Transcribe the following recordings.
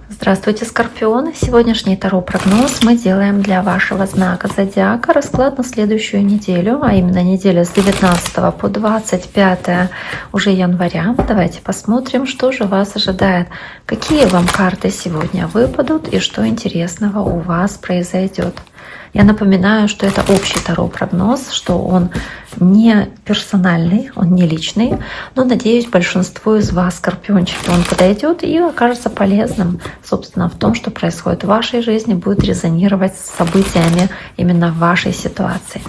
Здравствуйте, Скорпионы! Сегодняшний таро-прогноз мы делаем для вашего знака зодиака. Расклад на следующую неделю, а именно неделя с 19 по 25 уже января. Давайте посмотрим, что же вас ожидает, какие вам карты сегодня выпадут и что интересного у вас произойдет. Я напоминаю, что это общий таро-прогноз, что он не персональный, он не личный, но, надеюсь, большинству из вас, скорпиончики, он подойдет и окажется полезным, собственно, в том, что происходит в вашей жизни, будет резонировать с событиями именно в вашей ситуации.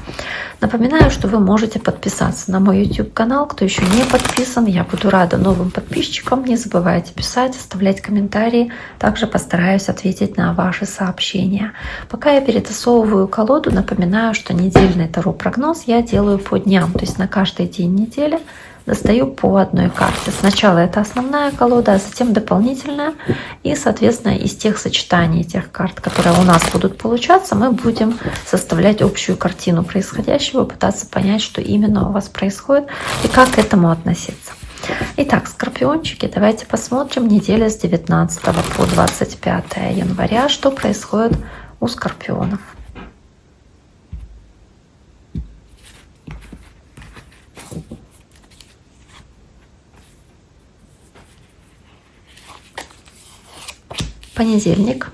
Напоминаю, что вы можете подписаться на мой YouTube-канал, кто еще не подписан. Я буду рада новым подписчикам. Не забывайте писать, оставлять комментарии. Также постараюсь ответить на ваши сообщения. Пока я перетасовываю колоду, напоминаю, что недельный таро-прогноз я делаю по дням. То есть на каждый день недели достаю по одной карте. Сначала это основная колода, а затем дополнительная. И, соответственно, из тех сочетаний, тех карт, которые у нас будут получаться, мы будем составлять общую картину происходящего, пытаться понять, что именно у вас происходит и как к этому относиться. Итак, скорпиончики, давайте посмотрим неделя с 19 по 25 января, что происходит у скорпионов. Понедельник.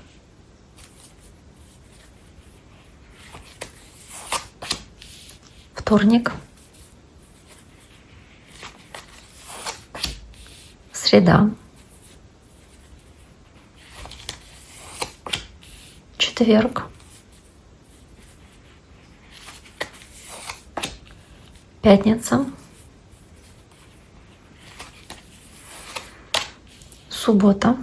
Вторник. Среда. Четверг. Пятница. Суббота.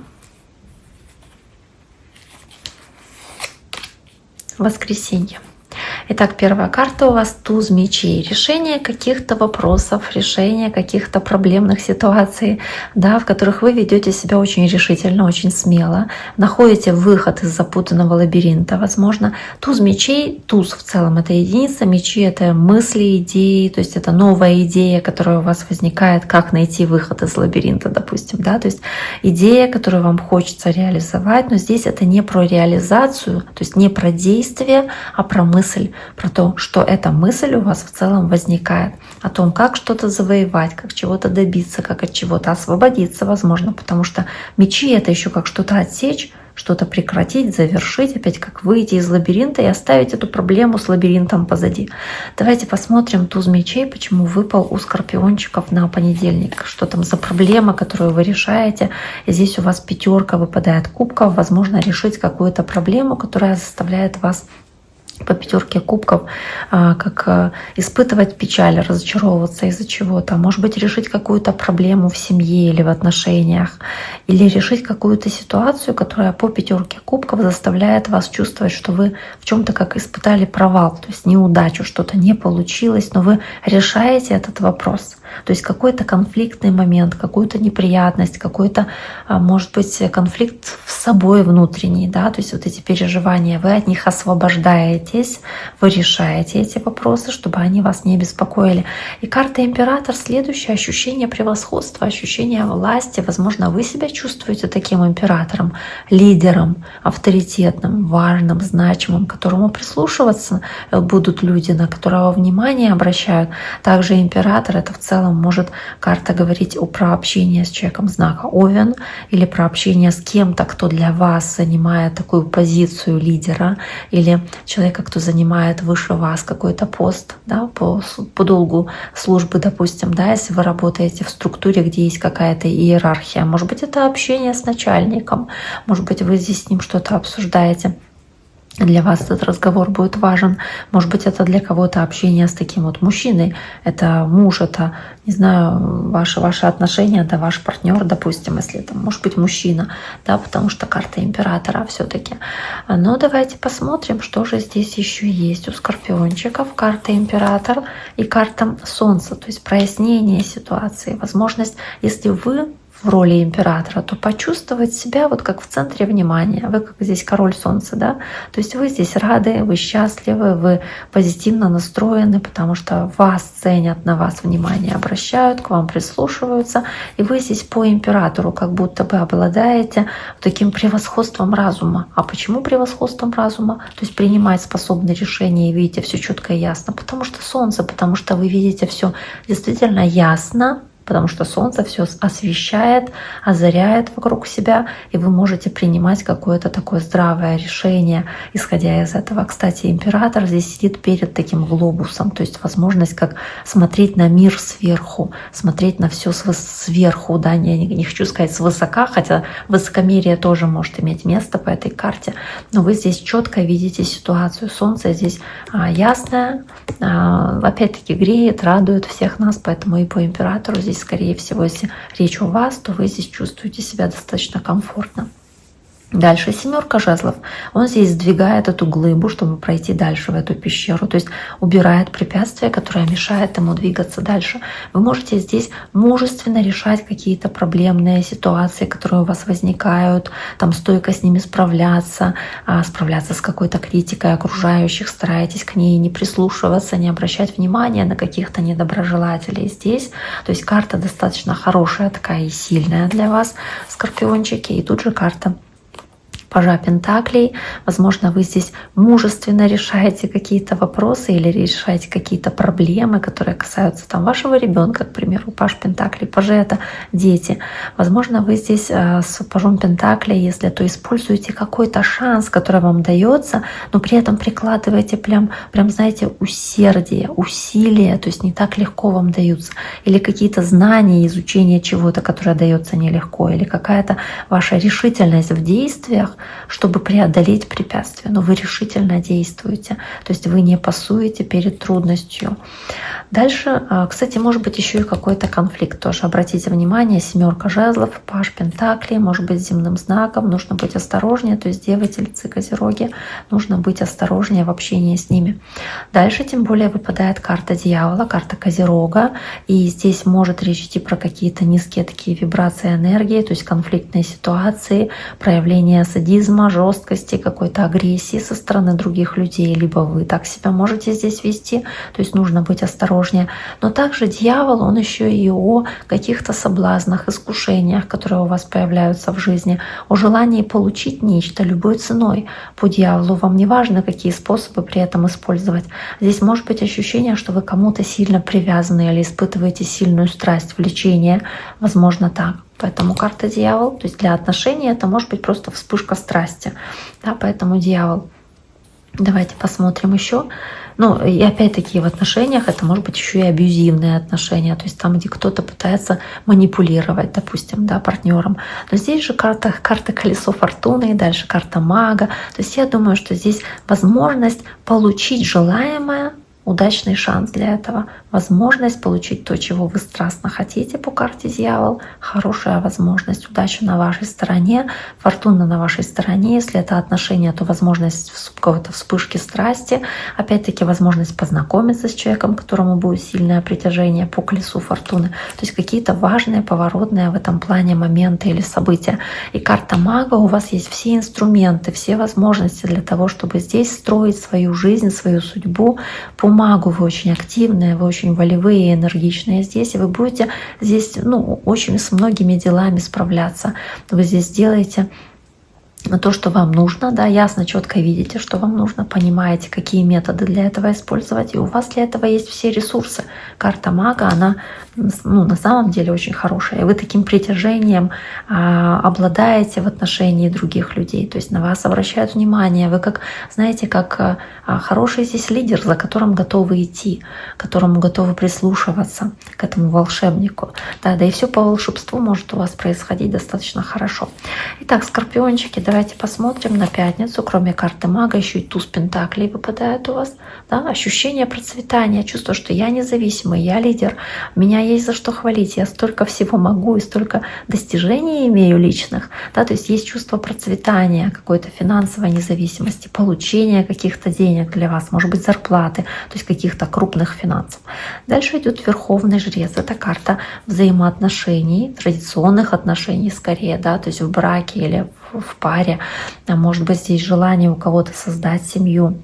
Воскресенье. Итак, первая карта у вас туз мечей. Решение каких-то вопросов, решение каких-то проблемных ситуаций, да, в которых вы ведете себя очень решительно, очень смело, находите выход из запутанного лабиринта. Возможно, туз мечей, туз в целом это единица, мечи это мысли, идеи, то есть это новая идея, которая у вас возникает, как найти выход из лабиринта, допустим, да, то есть идея, которую вам хочется реализовать, но здесь это не про реализацию, то есть не про действие, а про мысль, про то, что эта мысль у вас в целом возникает, о том, как что-то завоевать, как чего-то добиться, как от чего-то освободиться, возможно, потому что мечи — это еще как что-то отсечь, что-то прекратить, завершить, опять как выйти из лабиринта и оставить эту проблему с лабиринтом позади. Давайте посмотрим туз мечей, почему выпал у скорпиончиков на понедельник. Что там за проблема, которую вы решаете. И здесь у вас пятерка выпадает кубков, возможно, решить какую-то проблему, которая заставляет вас по пятерке кубков как испытывать печаль, разочаровываться из-за чего-то, может быть, решить какую-то проблему в семье или в отношениях, или решить какую-то ситуацию, которая по пятерке кубков заставляет вас чувствовать, что вы в чем-то как испытали провал, то есть неудачу, что-то не получилось, но вы решаете этот вопрос. То есть какой-то конфликтный момент, какую-то неприятность, какой-то, может быть, конфликт с собой внутренний, да, то есть вот эти переживания, вы от них освобождаетесь, вы решаете эти вопросы, чтобы они вас не беспокоили. И карта Император — следующее: ощущение превосходства, ощущение власти. Возможно, вы себя чувствуете таким императором, лидером, авторитетным, важным, значимым, к которому прислушиваться будут люди, на которого внимание обращают. Также Император — это в целом может карта говорить про общение с человеком знака Овен или про общение с кем-то, кто для вас занимает такую позицию лидера, или человека, кто занимает выше вас какой-то пост, да, по долгу службы, допустим, да, если вы работаете в структуре, где есть какая-то иерархия. Может быть, это общение с начальником, может быть, вы здесь с ним что-то обсуждаете. Для вас этот разговор будет важен. Может быть, это для кого-то общение с таким вот мужчиной. Это муж, это, не знаю, ваши отношения, это ваш партнер, допустим, если это может быть мужчина, да, потому что карта Императора все-таки. Но давайте посмотрим, что же здесь еще есть у скорпиончиков. Карта Император и карта Солнца, то есть прояснение ситуации, возможность, если вы в роли императора, то почувствовать себя вот как в центре внимания. Вы как здесь король солнца, да? То есть вы здесь рады, вы счастливы, вы позитивно настроены, потому что вас ценят, на вас внимание обращают, к вам прислушиваются, и вы здесь по императору как будто бы обладаете таким превосходством разума. А почему превосходством разума? То есть принимать способны решения и видите все четко и ясно. Потому что солнце, потому что вы видите все действительно ясно, потому что солнце все освещает, озаряет вокруг себя, и вы можете принимать какое-то такое здравое решение, исходя из этого. Кстати, император здесь сидит перед таким глобусом, то есть возможность как смотреть на мир сверху, смотреть на все сверху, да, не хочу сказать свысока, хотя высокомерие тоже может иметь место по этой карте, но вы здесь четко видите ситуацию. Солнце здесь ясное, опять-таки греет, радует всех нас, поэтому и по императору здесь, скорее всего, если речь о вас, то вы здесь чувствуете себя достаточно комфортно. Дальше 7 жезлов. Он здесь сдвигает эту глыбу, чтобы пройти дальше в эту пещеру. То есть убирает препятствия, которое мешает ему двигаться дальше. Вы можете здесь мужественно решать какие-то проблемные ситуации, которые у вас возникают, там стойко с ними справляться с какой-то критикой окружающих, старайтесь к ней не прислушиваться, не обращать внимания на каких-то недоброжелателей здесь. То есть карта достаточно хорошая, такая и сильная для вас, скорпиончики. И тут же карта Пажа Пентаклей. Возможно, вы здесь мужественно решаете какие-то вопросы или решаете какие-то проблемы, которые касаются там вашего ребенка, к примеру. Паж Пентаклей, пажи — это дети. Возможно, вы здесь с Пажом Пентаклей, если то используете какой-то шанс, который вам дается, но при этом прикладываете прям знаете, усердие, усилия, то есть не так легко вам даются. Или какие-то знания, изучение чего-то, которое дается нелегко, или какая-то ваша решительность в действиях, чтобы преодолеть препятствия. Но вы решительно действуете, то есть вы не пасуете перед трудностью. Дальше, кстати, может быть еще и какой-то конфликт тоже. Обратите внимание, 7 жезлов, Паж Пентаклей, может быть, с земным знаком, нужно быть осторожнее, то есть девы, тельцы, козероги, нужно быть осторожнее в общении с ними. Дальше, тем более, выпадает карта дьявола, карта козерога, и здесь может речь идти про какие-то низкие такие вибрации энергии, то есть конфликтные ситуации, проявление садизма, жесткости, какой-то агрессии со стороны других людей, либо вы так себя можете здесь вести, то есть нужно быть осторожнее. Но также дьявол, он еще и о каких-то соблазнах, искушениях, которые у вас появляются в жизни, о желании получить нечто любой ценой. По дьяволу вам не важно, какие способы при этом использовать. Здесь может быть ощущение, что вы кому-то сильно привязаны или испытываете сильную страсть, влечение, возможно так. Поэтому карта дьявол, то есть для отношений это может быть просто вспышка страсти. Да, поэтому дьявол. Давайте посмотрим еще. Ну и опять-таки в отношениях это может быть еще и абьюзивные отношения, то есть там, где кто-то пытается манипулировать, допустим, да, партнером. Но здесь же карта колесо фортуны, и дальше карта мага. То есть я думаю, что здесь возможность получить желаемое, удачный шанс для этого, возможность получить то, чего вы страстно хотите по карте дьявол, хорошая возможность, удача на вашей стороне, фортуна на вашей стороне. Если это отношения, то возможность какой-то вспышки страсти, опять-таки возможность познакомиться с человеком, которому будет сильное притяжение по колесу фортуны. То есть какие-то важные, поворотные в этом плане моменты или события. И карта мага, у вас есть все инструменты, все возможности для того, чтобы здесь строить свою жизнь, свою судьбу. По магу вы очень активные, вы очень волевые и энергичные здесь, и вы будете здесь очень с многими делами справляться. Вы здесь делаете то, что вам нужно, да, ясно, четко видите, что вам нужно, понимаете, какие методы для этого использовать, и у вас для этого есть все ресурсы. Карта мага, она на самом деле очень хорошая, и вы таким притяжением обладаете в отношении других людей, то есть на вас обращают внимание, вы как, знаете, как хороший здесь лидер, за которым готовы идти, к которому готовы прислушиваться, к этому волшебнику, да и все по волшебству может у вас происходить достаточно хорошо. Итак, скорпиончики, давайте Давайте посмотрим на пятницу. Кроме карты мага, еще и туз пентаклей выпадает у вас. Да? Ощущение процветания, чувство, что я независимый, я лидер, меня есть за что хвалить, я столько всего могу и столько достижений имею личных. Да? То есть есть чувство процветания, какой-то финансовой независимости, получения каких-то денег для вас, может быть, зарплаты, то есть каких-то крупных финансов. Дальше идет Верховный Жрец. Это карта взаимоотношений, традиционных отношений скорее, да, то есть в браке или в паре. А может быть, здесь желание у кого-то создать семью,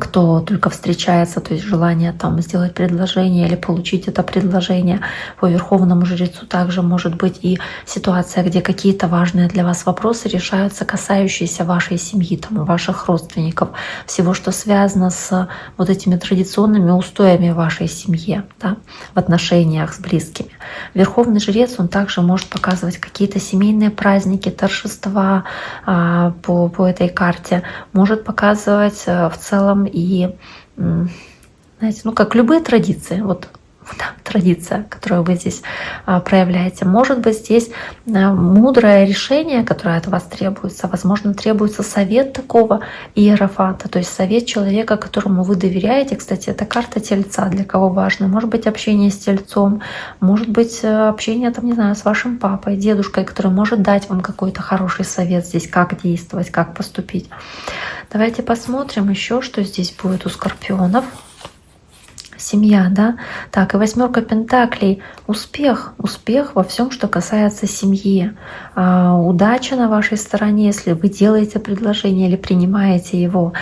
кто только встречается, то есть желание там сделать предложение или получить это предложение. По Верховному Жрецу также может быть и ситуация, где какие-то важные для вас вопросы решаются, касающиеся вашей семьи, там, ваших родственников, всего, что связано с вот этими традиционными устоями в вашей семье, да, в отношениях с близкими. Верховный Жрец, он также может показывать какие-то семейные праздники, торжества по этой карте, может показывать в целом и, знаете, ну как любые традиции, вот да, традиция, которую вы здесь проявляете. Может быть, здесь мудрое решение, которое от вас требуется. Возможно, требуется совет такого иерофанта, то есть совет человека, которому вы доверяете. Кстати, это карта Тельца, для кого важно. Может быть, общение с Тельцом, может быть, общение, там, не знаю, с вашим папой, дедушкой, который может дать вам какой-то хороший совет здесь, как действовать, как поступить. Давайте посмотрим еще, что здесь будет у скорпионов. Семья, да? Так, и 8 пентаклей. Успех во всем, что касается семьи. Удача на вашей стороне, если вы делаете предложение или принимаете его.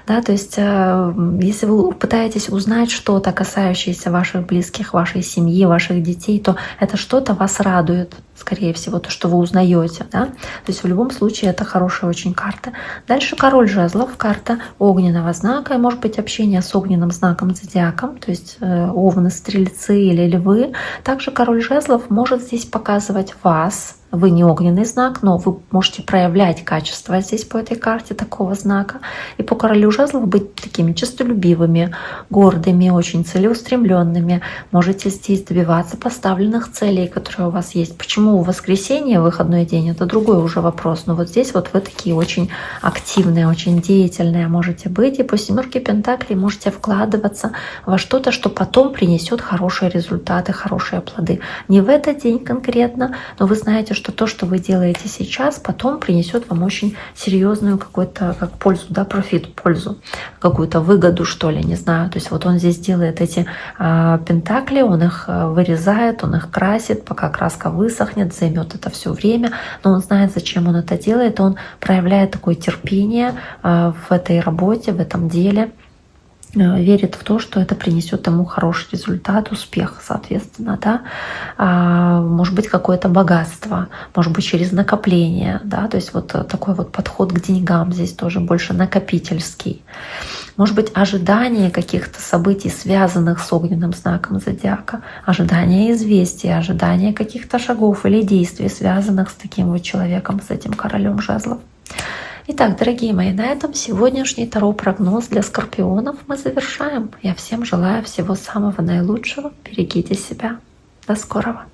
Да? То есть, если вы пытаетесь узнать что-то, касающееся ваших близких, вашей семьи, ваших детей, то это что-то вас радует. Скорее всего, то, что вы узнаете. Да? То есть в любом случае это хорошая очень карта. Дальше Король Жезлов, карта огненного знака. И может быть общение с огненным знаком зодиаком, то есть овны, стрельцы или львы. Также Король Жезлов может здесь показывать вас. Вы не огненный знак, но вы можете проявлять качества здесь по этой карте такого знака. И по Королю Жезлов быть такими честолюбивыми, гордыми, очень целеустремленными. Можете здесь добиваться поставленных целей, которые у вас есть. Почему в воскресенье, выходной день, это другой уже вопрос. Но вот здесь вот вы такие очень активные, очень деятельные можете быть. И по 7 пентаклей можете вкладываться во что-то, что потом принесет хорошие результаты, хорошие плоды. Не в этот день конкретно, но вы знаете, что то, что вы делаете сейчас, потом принесет вам очень серьезную какую-то как пользу, да, профит, пользу, какую-то выгоду, что ли, не знаю. То есть вот он здесь делает эти пентакли, он их вырезает, он их красит, пока краска высохнет, займет это все время, но он знает, зачем он это делает, он проявляет такое терпение в этой работе, в этом деле, верит в то, что это принесет ему хороший результат, успех, соответственно, да, может быть, какое-то богатство, может быть, через накопление, да, то есть вот такой вот подход к деньгам здесь тоже больше накопительский. Может быть, ожидание каких-то событий, связанных с огненным знаком зодиака, ожидание известия, ожидание каких-то шагов или действий, связанных с таким вот человеком, с этим Королем Жезлов. Итак, дорогие мои, на этом сегодняшний таро-прогноз для скорпионов мы завершаем. Я всем желаю всего самого наилучшего. Берегите себя. До скорого.